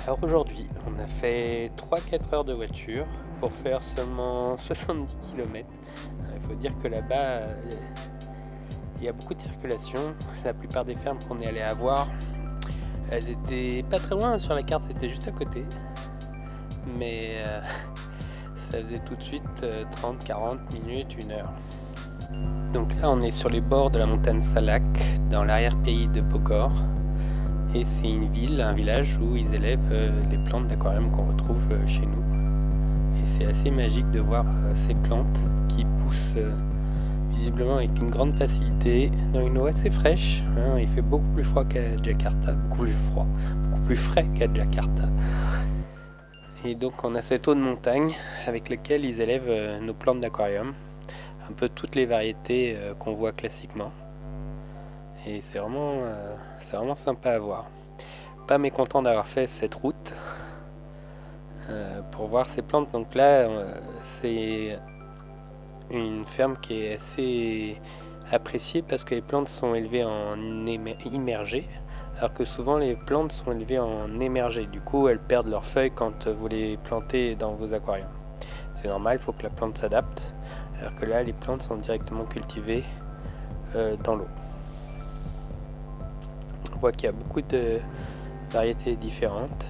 Alors aujourd'hui, on a fait 3-4 heures de voiture pour faire seulement 70 km. Il faut dire que là-bas, il y a beaucoup de circulation. La plupart des fermes qu'on est allé à voir, elles étaient pas très loin sur la carte, c'était juste à côté. Mais ça faisait tout de suite 30, 40 minutes, 1 heure. Donc là, on est sur les bords de la montagne Salak, dans l'arrière-pays de Pokor. Et c'est une ville, un village où ils élèvent les plantes d'aquarium qu'on retrouve chez nous. Et c'est assez magique de voir ces plantes qui poussent visiblement avec une grande facilité dans une eau assez fraîche. Il fait beaucoup plus froid qu'à Jakarta, beaucoup plus frais qu'à Jakarta. Et donc on a cette eau de montagne avec laquelle ils élèvent nos plantes d'aquarium, un peu toutes les variétés qu'on voit classiquement. Et c'est vraiment sympa à voir. Pas mécontent d'avoir fait cette route pour voir ces plantes. Donc là, c'est une ferme qui est assez appréciée parce que les plantes sont élevées en immergé, alors que souvent les plantes sont élevées en émergé. Du coup, elles perdent leurs feuilles quand vous les plantez dans vos aquariums. C'est normal, il faut que la plante s'adapte, alors que là, les plantes sont directement cultivées dans l'eau. On voit qu'il y a beaucoup de variétés différentes.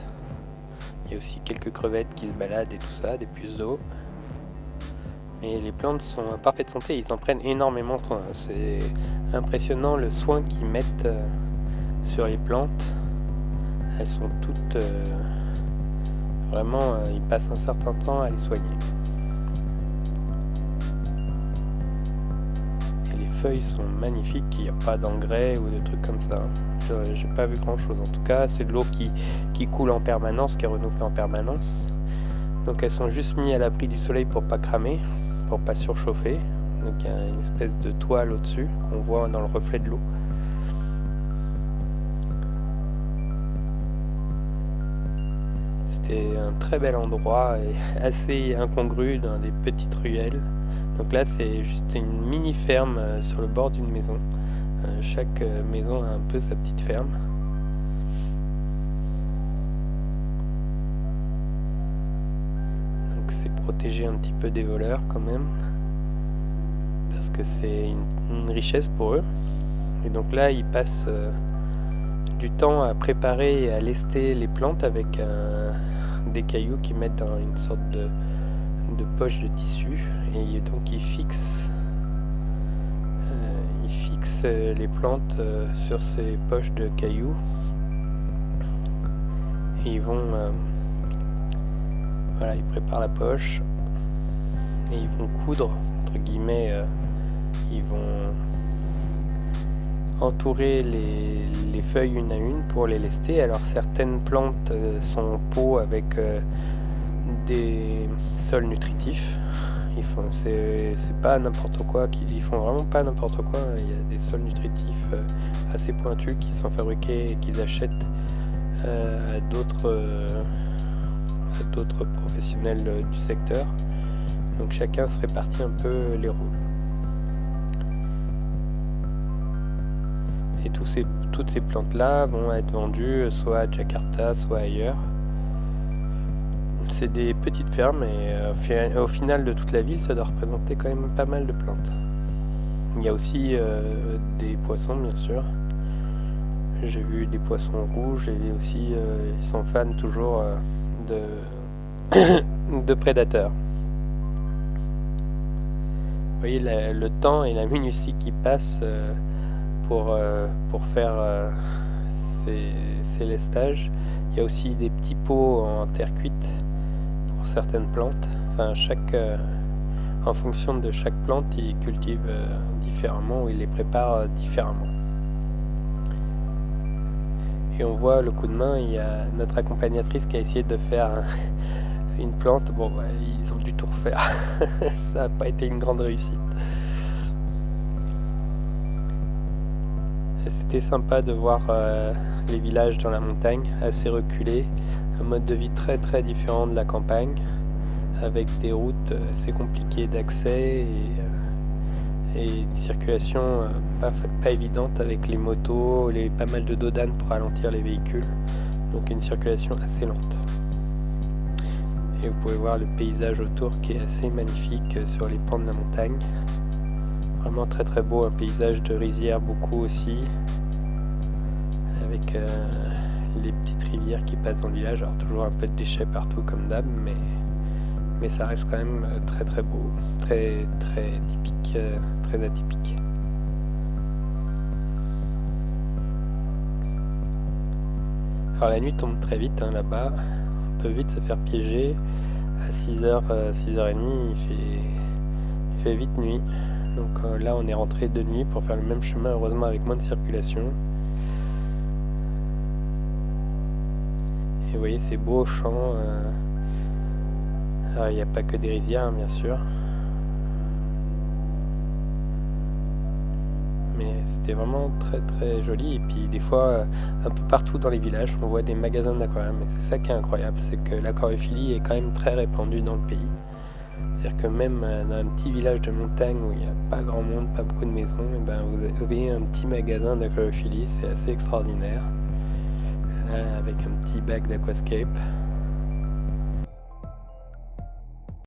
Il y a aussi quelques crevettes qui se baladent et tout ça, des puces d'eau. Mais les plantes sont en parfaite santé, ils en prennent énormément soin. C'est impressionnant le soin qu'ils mettent sur les plantes. Elles sont toutes vraiment, ils passent un certain temps à les soigner. Et les feuilles sont magnifiques, il n'y a pas d'engrais ou de trucs comme ça. J'ai pas vu grand chose. En tout cas, c'est de l'eau qui coule en permanence, qui est renouvelée en permanence. Donc elles sont juste mises à l'abri du soleil pour pas cramer, pour pas surchauffer. Donc il y a une espèce de toile au-dessus qu'on voit dans le reflet de l'eau. C'était un très bel endroit et assez incongru dans des petites ruelles. Donc là, c'est juste une mini ferme sur le bord d'une maison. Chaque maison a un peu sa petite ferme. Donc c'est protégé un petit peu des voleurs quand même, parce que c'est une richesse pour eux. Et donc là, ils passent du temps à préparer et à lester les plantes avec des cailloux qu'ils mettent dans une sorte de poche de tissu. Et donc ils fixent les plantes sur ces poches de cailloux et ils vont ils préparent la poche et ils vont coudre entre guillemets, ils vont entourer les feuilles une à une pour les lester. Alors certaines plantes sont en pot avec des sols nutritifs. C'est pas n'importe quoi, ils font vraiment pas n'importe quoi. Il y a des sols nutritifs assez pointus qui sont fabriqués et qu'ils achètent à d'autres professionnels du secteur. Donc chacun se répartit un peu les rôles. Et toutes ces plantes-là vont être vendues soit à Jakarta, soit ailleurs. C'est des petites fermes et au final de toute la ville, ça doit représenter quand même pas mal de plantes. Il y a aussi des poissons, bien sûr. J'ai vu des poissons rouges et aussi ils sont fans toujours de prédateurs. Vous voyez le temps et la minutie qui passent pour faire ces lestages. Il y a aussi des petits pots en terre cuite pour certaines plantes. Enfin, en fonction de chaque plante, ils cultivent différemment ou ils les préparent différemment. Et on voit le coup de main, il y a notre accompagnatrice qui a essayé de faire une plante. Bon, ils ont dû tout refaire. Ça n'a pas été une grande réussite. Et c'était sympa de voir les villages dans la montagne, assez reculés, un mode de vie très très différent de la campagne, avec des routes assez compliquées d'accès et une circulation pas évidente avec les motos, pas mal de dodanes pour ralentir les véhicules. donc une circulation assez lente. Et vous pouvez voir le paysage autour qui est assez magnifique sur les pans de la montagne. Vraiment très très beau, un paysage de rizières beaucoup aussi, avec les petites rivières qui passent dans le village. Alors toujours un peu de déchets partout comme d'hab, mais ça reste quand même très très beau, très très typique, très atypique. Alors la nuit tombe très vite là-bas, on peut vite se faire piéger. À 6h, 6h30 il fait vite nuit. Donc là on est rentré de nuit pour faire le même chemin, heureusement avec moins de circulation. Et vous voyez ces beaux champs. Alors il n'y a pas que des rizières bien sûr. Mais c'était vraiment très très joli. Et puis des fois, un peu partout dans les villages, on voit des magasins d'aquarium. Et c'est ça qui est incroyable, c'est que l'aquariophilie est quand même très répandue dans le pays. C'est-à-dire que même dans un petit village de montagne où il n'y a pas grand monde, pas beaucoup de maisons, et ben vous avez un petit magasin d'aquariophilie, c'est assez extraordinaire. Là, avec un petit bac d'aquascape.